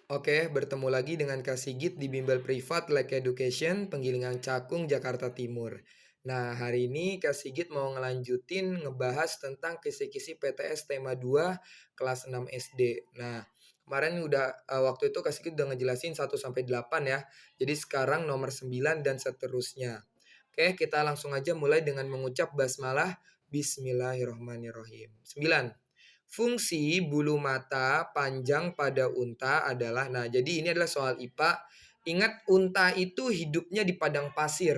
Oke, bertemu lagi dengan Kak Sigit di Bimbel Privat Like Education, Penggilingan Cakung, Jakarta Timur. Nah, hari ini Kak Sigit mau ngelanjutin ngebahas tentang kisi-kisi PTS tema 2 kelas 6 SD. Nah, kemarin waktu itu Kak Sigit udah ngejelasin 1 sampai 8 ya. Jadi sekarang nomor 9 dan seterusnya. Oke, kita langsung aja mulai dengan mengucap basmalah Bismillahirrohmanirrohim. 9. Fungsi bulu mata panjang pada unta adalah, nah jadi ini adalah soal IPA. Ingat unta itu hidupnya di padang pasir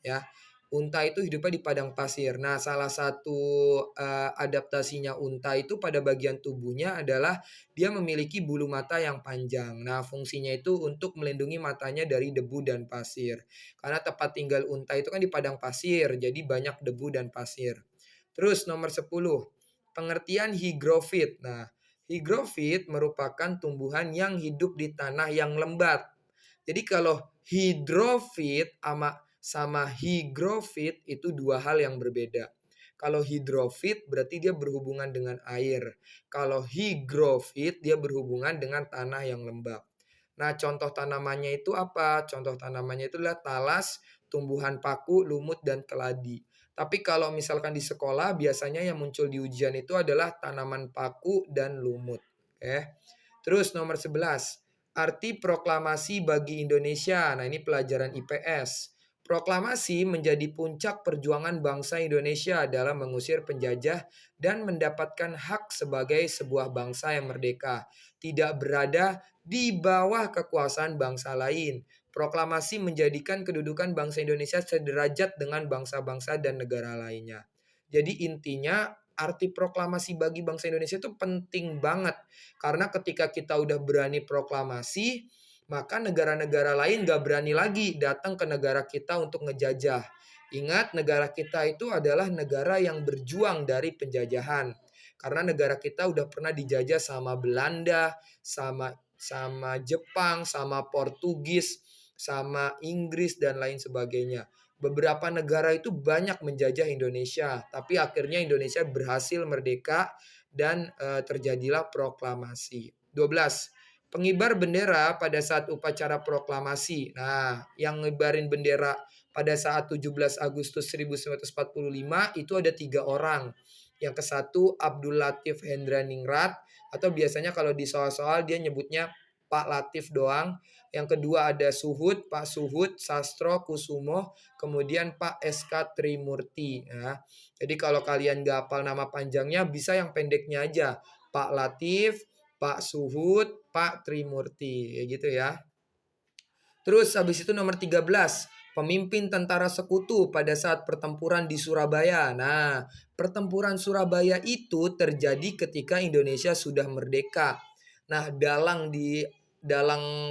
ya. Unta itu hidupnya di padang pasir. Nah, salah satu adaptasinya unta itu pada bagian tubuhnya adalah dia memiliki bulu mata yang panjang. Nah, fungsinya itu untuk melindungi matanya dari debu dan pasir. Karena tempat tinggal unta itu kan di padang pasir, jadi banyak debu dan pasir. Terus nomor 10. Pengertian hygrofit. Nah, hygrofit merupakan tumbuhan yang hidup di tanah yang lembat. Jadi kalau hidrofit sama hygrofit itu dua hal yang berbeda. Kalau hidrofit berarti dia berhubungan dengan air. Kalau hygrofit dia berhubungan dengan tanah yang lembab. Nah, contoh tanamannya itu apa? Contoh tanamannya itu adalah talas, tumbuhan paku, lumut, dan keladi. Tapi kalau misalkan di sekolah biasanya yang muncul di ujian itu adalah tanaman paku dan lumut. Oke. Terus nomor 11. Arti proklamasi bagi Indonesia. Nah, ini pelajaran IPS. Proklamasi menjadi puncak perjuangan bangsa Indonesia dalam mengusir penjajah dan mendapatkan hak sebagai sebuah bangsa yang merdeka, tidak berada di bawah kekuasaan bangsa lain. Proklamasi menjadikan kedudukan bangsa Indonesia sederajat dengan bangsa-bangsa dan negara lainnya. Jadi intinya arti proklamasi bagi bangsa Indonesia itu penting banget. Karena ketika kita udah berani proklamasi, maka negara-negara lain gak berani lagi datang ke negara kita untuk ngejajah. Ingat, negara kita itu adalah negara yang berjuang dari penjajahan. Karena negara kita udah pernah dijajah sama Belanda, sama sama Jepang, sama Portugis, sama Inggris dan lain sebagainya. Beberapa negara itu banyak menjajah Indonesia, tapi akhirnya Indonesia berhasil merdeka dan terjadilah proklamasi. 12. Pengibar bendera pada saat upacara proklamasi. Nah, yang ngibarin bendera pada saat 17 Agustus 1945 itu ada 3 orang. Yang ke satu Abdul Latif Hendraningrat, atau biasanya kalau di soal-soal dia nyebutnya Pak Latif doang. Yang kedua ada Suhud, Pak Suhud Sastro Kusumo, kemudian Pak SK Trimurti. Nah, jadi kalau kalian gak hafal nama panjangnya bisa yang pendeknya aja. Pak Latif, Pak Suhud, Pak Trimurti, ya gitu ya. Terus habis itu nomor 13, pemimpin tentara sekutu pada saat pertempuran di Surabaya. Nah, pertempuran Surabaya itu terjadi ketika Indonesia sudah merdeka. Nah, dalang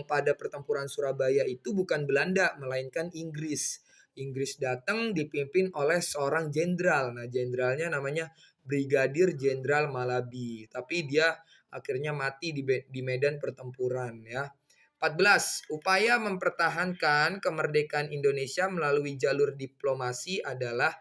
pada pertempuran Surabaya itu bukan Belanda, melainkan Inggris. Inggris datang dipimpin oleh seorang jenderal. Nah, jenderalnya namanya Brigadir Jenderal Malabi. Tapi dia akhirnya mati di medan pertempuran ya. 14. Upaya mempertahankan kemerdekaan Indonesia melalui jalur diplomasi adalah,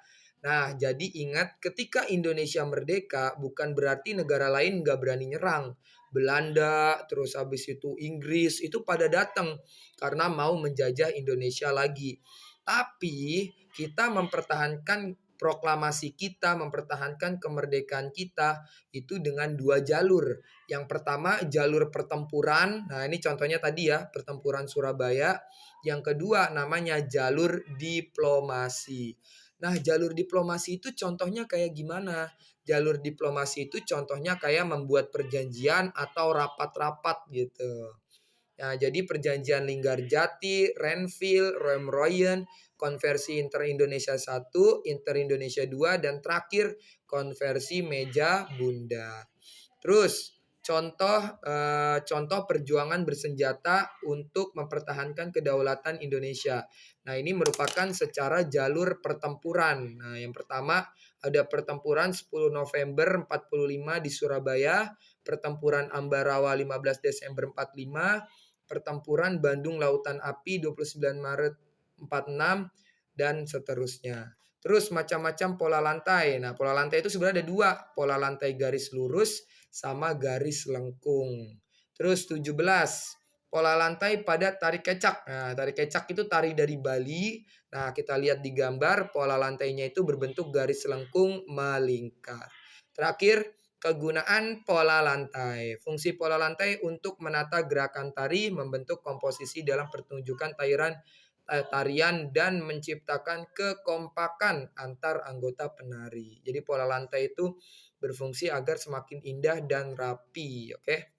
nah jadi ingat ketika Indonesia merdeka bukan berarti negara lain nggak berani nyerang. Belanda, terus habis itu Inggris itu pada datang karena mau menjajah Indonesia lagi. Tapi kita mempertahankan proklamasi kita, mempertahankan kemerdekaan kita itu dengan 2 jalur. Yang pertama jalur pertempuran. Nah, ini contohnya tadi ya, pertempuran Surabaya. Yang kedua namanya jalur diplomasi. Nah, jalur diplomasi itu contohnya kayak gimana? Jalur diplomasi itu contohnya kayak membuat perjanjian atau rapat-rapat gitu. Nah, jadi perjanjian Linggarjati, Renville, Royal, konversi Inter-Indonesia 1, Inter-Indonesia 2, dan terakhir konversi meja bunda. Terus contoh perjuangan bersenjata untuk mempertahankan kedaulatan Indonesia. Nah, ini merupakan secara jalur pertempuran. Nah, yang pertama ada pertempuran 10 November 45 di Surabaya, pertempuran Ambarawa 15 Desember 45, pertempuran Bandung Lautan Api 29 Maret 46, dan seterusnya. Terus macam-macam pola lantai. Nah, pola lantai itu sebenarnya ada 2, pola lantai garis lurus sama garis lengkung. Terus 17, Pola lantai pada tari kecak. Nah, tari kecak itu tari dari Bali. Nah, kita lihat di gambar, pola lantainya itu berbentuk garis lengkung melingkar. Terakhir, kegunaan pola lantai. Fungsi pola lantai untuk menata gerakan tari, membentuk komposisi dalam pertunjukan tarian, dan menciptakan kekompakan antar anggota penari. Jadi pola lantai itu berfungsi agar semakin indah dan rapi. Oke.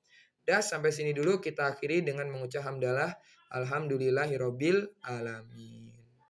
Dah sampai sini dulu kita akhiri dengan mengucap hamdalah. Alhamdulillahirobbil alamin.